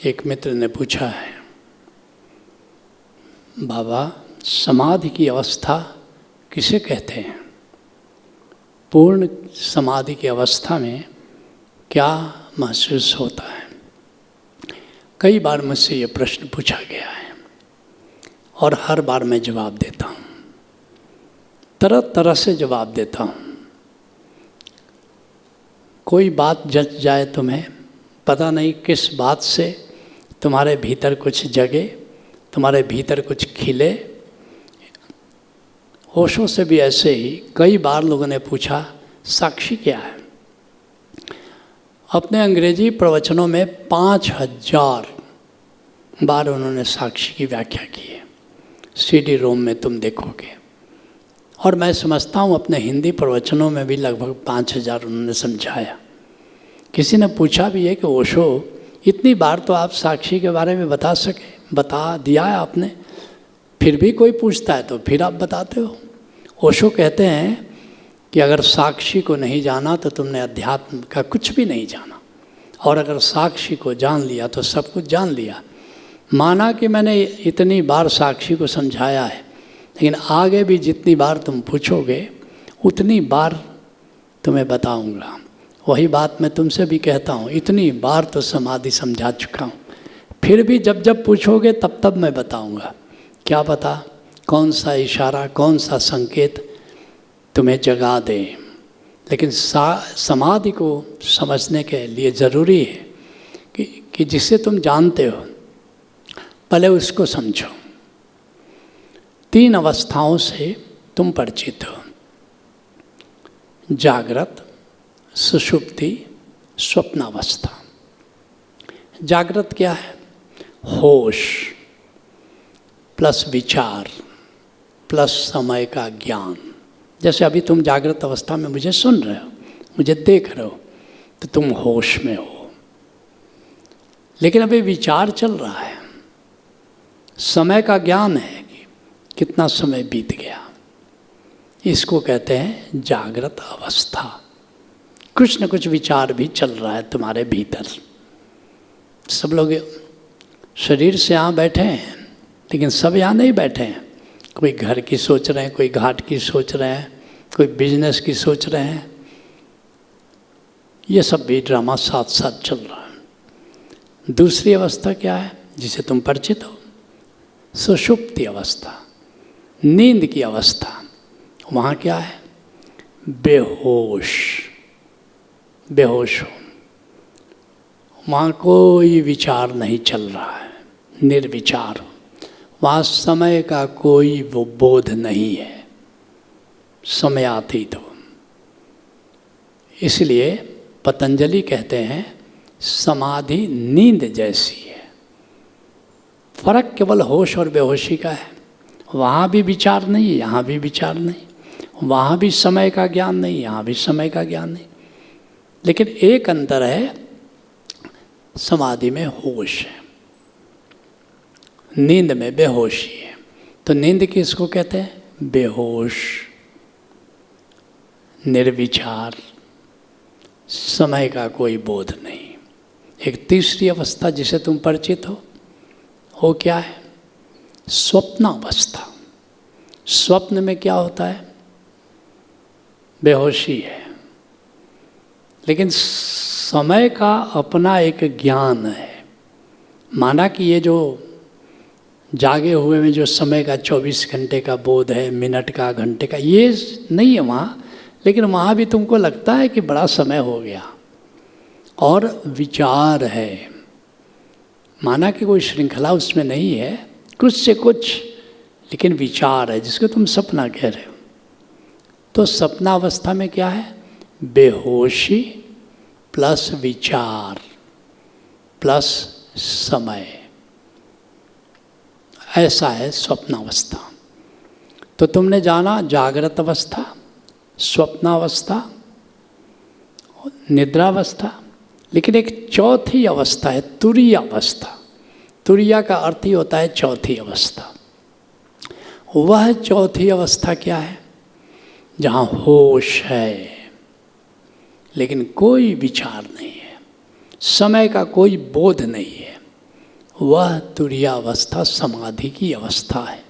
एक मित्र ने पूछा है, बाबा समाधि की अवस्था किसे कहते हैं? पूर्ण समाधि की अवस्था में क्या महसूस होता है? कई बार मुझसे ये प्रश्न पूछा गया है और हर बार मैं जवाब देता हूँ, तरह तरह से जवाब देता हूँ। कोई बात जच जाए तुम्हें, पता नहीं किस बात से तुम्हारे भीतर कुछ जगे, तुम्हारे भीतर कुछ खिले। ओशो से भी ऐसे ही कई बार लोगों ने पूछा साक्षी क्या है। अपने अंग्रेजी प्रवचनों में 5000 बार उन्होंने साक्षी की व्याख्या की है। CD रोम में तुम देखोगे। और मैं समझता हूँ अपने हिंदी प्रवचनों में भी लगभग 5000 उन्होंने समझाया। किसी ने पूछा भी है कि ओशो इतनी बार तो आप साक्षी के बारे में बता दिया है आपने, फिर भी कोई पूछता है तो फिर आप बताते हो। ओशो कहते हैं कि अगर साक्षी को नहीं जाना तो तुमने अध्यात्म का कुछ भी नहीं जाना, और अगर साक्षी को जान लिया तो सब कुछ जान लिया। माना कि मैंने इतनी बार साक्षी को समझाया है, लेकिन आगे भी जितनी बार तुम पूछोगे उतनी बार तुम्हें बताऊंगा। वही बात मैं तुमसे भी कहता हूँ, इतनी बार तो समाधि समझा चुका हूँ, फिर भी जब जब पूछोगे तब तब मैं बताऊंगा। क्या पता कौन सा इशारा, कौन सा संकेत तुम्हें जगा दे। लेकिन समाधि को समझने के लिए ज़रूरी है कि जिसे तुम जानते हो पहले उसको समझो। 3 अवस्थाओं से तुम परिचित हो, जागृत, सुषुप्ति, स्वप्नावस्था। जागृत क्या है? होश प्लस विचार प्लस समय का ज्ञान। जैसे अभी तुम जागृत अवस्था में मुझे सुन रहे हो, मुझे देख रहे हो, तो तुम होश में हो। लेकिन अभी विचार चल रहा है, समय का ज्ञान है कि कितना समय बीत गया। इसको कहते हैं जागृत अवस्था। कुछ न कुछ विचार भी चल रहा है तुम्हारे भीतर। सब लोग शरीर से यहाँ बैठे हैं, लेकिन सब यहाँ नहीं बैठे हैं। कोई घर की सोच रहे हैं, कोई घाट की सोच रहे हैं, कोई बिजनेस की सोच रहे हैं। ये सब भी ड्रामा साथ साथ चल रहा है। दूसरी अवस्था क्या है जिसे तुम परिचित हो? सुषुप्ति अवस्था, नींद की अवस्था। वहाँ क्या है? बेहोश, बेहोश हो। वहाँ कोई विचार नहीं चल रहा है, निर्विचार हो। वहाँ समय का कोई वो बोध नहीं है, समयातीत हो। इसलिए पतंजलि कहते हैं समाधि नींद जैसी है। फर्क केवल होश और बेहोशी का है। वहाँ भी विचार नहीं, यहाँ भी विचार नहीं। वहाँ भी समय का ज्ञान नहीं, यहाँ भी समय का ज्ञान नहीं। लेकिन एक अंतर है, समाधि में होश है, नींद में बेहोशी है। तो नींद किसको कहते हैं? बेहोश, निर्विचार, समय का कोई बोध नहीं। एक तीसरी अवस्था जिसे तुम परिचित हो, वो क्या है? स्वप्नावस्था। स्वप्न में क्या होता है? बेहोशी है, लेकिन समय का अपना एक ज्ञान है। माना कि ये जो जागे हुए में जो समय का 24 घंटे का बोध है, मिनट का, घंटे का, ये नहीं है वहाँ। लेकिन वहाँ भी तुमको लगता है कि बड़ा समय हो गया। और विचार है, माना कि कोई श्रृंखला उसमें नहीं है, कुछ से कुछ, लेकिन विचार है, जिसको तुम सपना कह रहे हो। तो सपनावस्था में क्या है? बेहोशी प्लस विचार प्लस समय, ऐसा है स्वप्नावस्था। तो तुमने जाना जागृत अवस्था, स्वप्नावस्था, निद्रावस्था, लेकिन एक चौथी अवस्था है, तुरीय अवस्था। तुरीया का अर्थ ही होता है चौथी अवस्था। वह चौथी अवस्था क्या है? जहाँ होश है, लेकिन कोई विचार नहीं है, समय का कोई बोध नहीं है, वह तुरीयावस्था समाधि की अवस्था है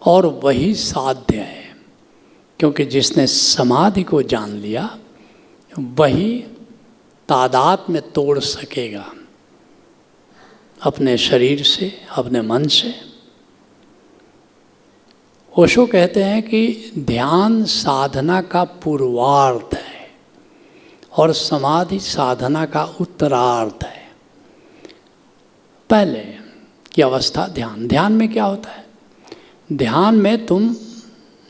और वही साध्य है, क्योंकि जिसने समाधि को जान लिया वही तादात्म्य में तोड़ सकेगा अपने शरीर से, अपने मन से। ओशो कहते हैं कि ध्यान साधना का पूर्वार्ध है और समाधि साधना का उत्तरार्ध है। पहले की अवस्था ध्यान। ध्यान में क्या होता है? ध्यान में तुम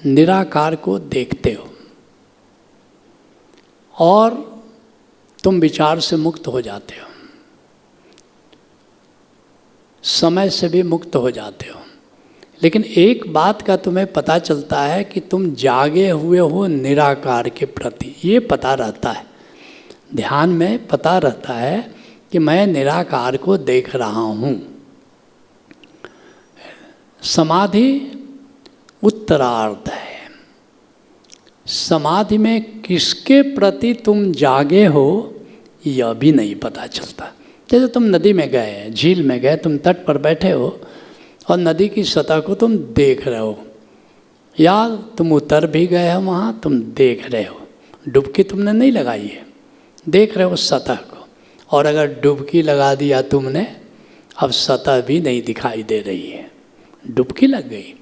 निराकार को देखते हो और तुम विचार से मुक्त हो जाते हो, समय से भी मुक्त हो जाते हो। लेकिन एक बात का तुम्हें पता चलता है कि तुम जागे हुए हो निराकार के प्रति, ये पता रहता है। ध्यान में पता रहता है कि मैं निराकार को देख रहा हूँ। समाधि उत्तरार्ध है। समाधि में किसके प्रति तुम जागे हो यह भी नहीं पता चलता। जैसे तुम नदी में गए, झील में गए, तुम तट पर बैठे हो और नदी की सतह को तुम देख रहे हो, या तुम उतर भी गए हो वहाँ, तुम देख रहे हो। डुबकी तुमने नहीं लगाई है, देख रहे हो सतह को। और अगर डुबकी लगा दिया तुमने, अब सतह भी नहीं दिखाई दे रही है, डुबकी लग गई।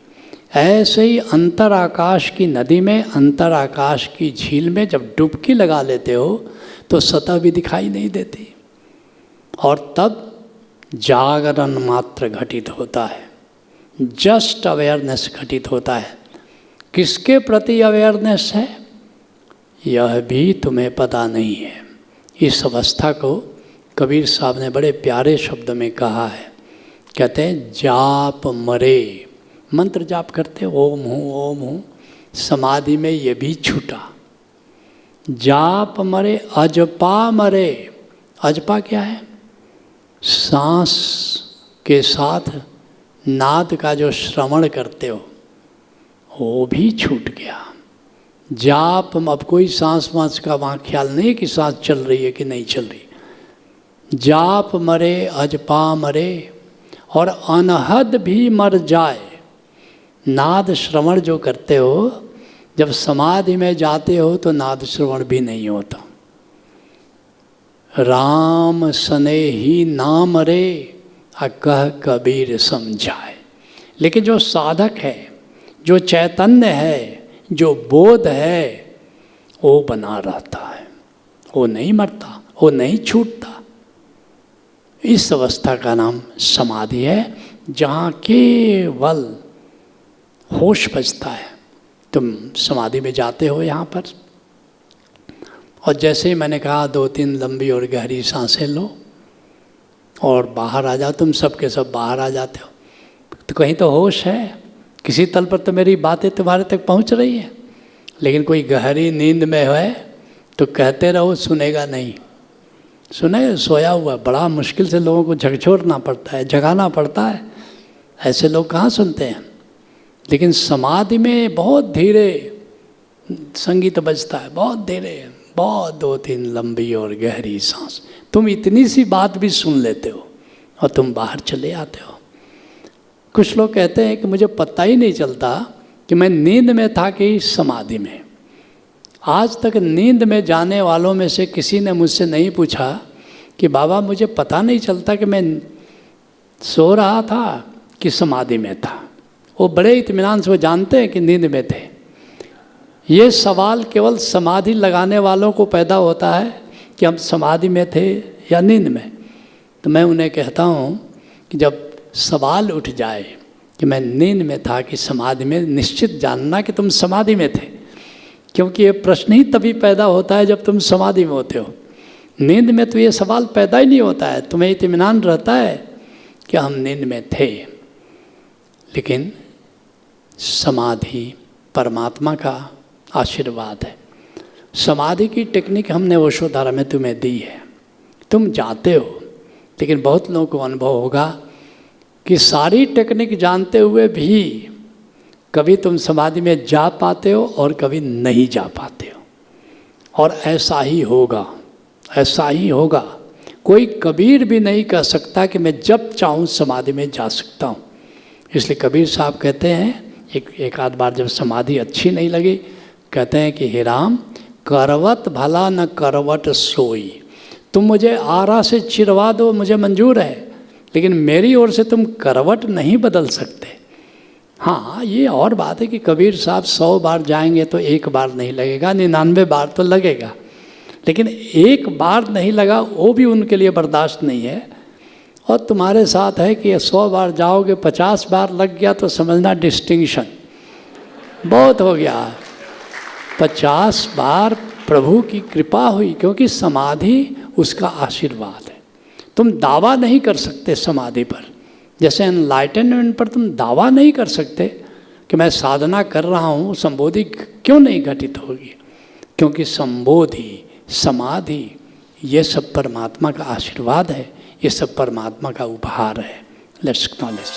ऐसे ही अंतर आकाश की नदी में, अंतर आकाश की झील में जब डुबकी लगा लेते हो तो सतह भी दिखाई नहीं देती और तब जागरण मात्र घटित होता है, जस्ट अवेयरनेस घटित होता है। किसके प्रति अवेयरनेस है यह भी तुम्हें पता नहीं है। इस अवस्था को कबीर साहब ने बड़े प्यारे शब्द में कहा है। कहते हैं जाप मरे, मंत्र जाप करते ओम हूँ, समाधि में ये भी छूटा। जाप मरे अजपा मरे। अजपा क्या है? सांस के साथ नाद का जो श्रवण करते हो वो भी छूट गया। जाप, अब कोई सांस वांस का वहाँ ख्याल नहीं है कि सांस चल रही है कि नहीं चल रही। जाप मरे अजपा मरे और अनहद भी मर जाए। नाद श्रवण जो करते हो, जब समाधि में जाते हो तो नाद श्रवण भी नहीं होता। राम सने ही नाम रे अकह कबीर समझाए। लेकिन जो साधक है, जो चैतन्य है, जो बोध है, वो बना रहता है, वो नहीं मरता, वो नहीं छूटता। इस अवस्था का नाम समाधि है, जहाँ केवल होश बचता है। तुम समाधि में जाते हो यहाँ पर, और जैसे ही मैंने कहा 2-3 लंबी और गहरी सांसें लो और बाहर आ जाओ, तुम सब के सब बाहर आ जाते हो। तो कहीं तो होश है, किसी तल पर तो मेरी बातें तुम्हारे तक पहुँच रही है। लेकिन कोई गहरी नींद में है तो कहते रहो, सुनेगा नहीं। सुने, सोया हुआ। बड़ा मुश्किल से लोगों को झकझोरना पड़ता है, जगाना पड़ता है। ऐसे लोग कहाँ सुनते हैं। लेकिन समाधि में बहुत धीरे संगीत बजता है, बहुत धीरे, बहुत 2-3 लंबी और गहरी सांस। तुम इतनी सी बात भी सुन लेते हो और तुम बाहर चले आते हो। कुछ लोग कहते हैं कि मुझे पता ही नहीं चलता कि मैं नींद में था कि समाधि में। आज तक नींद में जाने वालों में से किसी ने मुझसे नहीं पूछा कि बाबा मुझे पता नहीं चलता कि मैं सो रहा था कि समाधि में था। वो बड़े इत्मीनान से वो जानते हैं कि नींद में थे। ये सवाल केवल समाधि लगाने वालों को पैदा होता है कि हम समाधि में थे या नींद में। तो मैं उन्हें कहता हूँ कि जब सवाल उठ जाए कि मैं नींद में था कि समाधि में, निश्चित जानना कि तुम समाधि में थे, क्योंकि ये प्रश्न ही तभी पैदा होता है जब तुम समाधि में होते हो। नींद में तो ये सवाल पैदा ही नहीं होता है। तुम्हें इत्मीनान रहता है कि हम नींद में थे। लेकिन समाधि परमात्मा का आशीर्वाद है। समाधि की टेक्निक हमने ओशोधारा में तुम्हें दी है, तुम जाते हो। लेकिन बहुत लोगों को अनुभव होगा कि सारी टेक्निक जानते हुए भी कभी तुम समाधि में जा पाते हो और कभी नहीं जा पाते हो। और ऐसा ही होगा, ऐसा ही होगा। कोई कबीर भी नहीं कह सकता कि मैं जब चाहूँ समाधि में जा सकता हूँ। इसलिए कबीर साहब कहते हैं, एक आध बार जब समाधि अच्छी नहीं लगी, कहते हैं कि हे राम, करवत भला न करवट सोई, तुम मुझे आरा से चिरवा दो, मुझे मंजूर है, लेकिन मेरी ओर से तुम करवट नहीं बदल सकते। हाँ, ये और बात है कि कबीर साहब 100 बार जाएंगे तो एक बार नहीं लगेगा, 99 बार तो लगेगा, लेकिन एक बार नहीं लगा वो भी उनके लिए बर्दाश्त नहीं है। और तुम्हारे साथ है कि 100 बार जाओगे, 50 बार लग गया तो समझना डिस्टिंक्शन बहुत हो गया। 50 बार प्रभु की कृपा हुई, क्योंकि समाधि उसका आशीर्वाद है। तुम दावा नहीं कर सकते समाधि पर, जैसे एनलाइटनमेंट पर तुम दावा नहीं कर सकते कि मैं साधना कर रहा हूँ, संबोधि क्यों नहीं घटित होगी, क्योंकि संबोधि, समाधि, ये सब परमात्मा का आशीर्वाद है, ये सब परमात्मा का उपहार है। Let's acknowledge.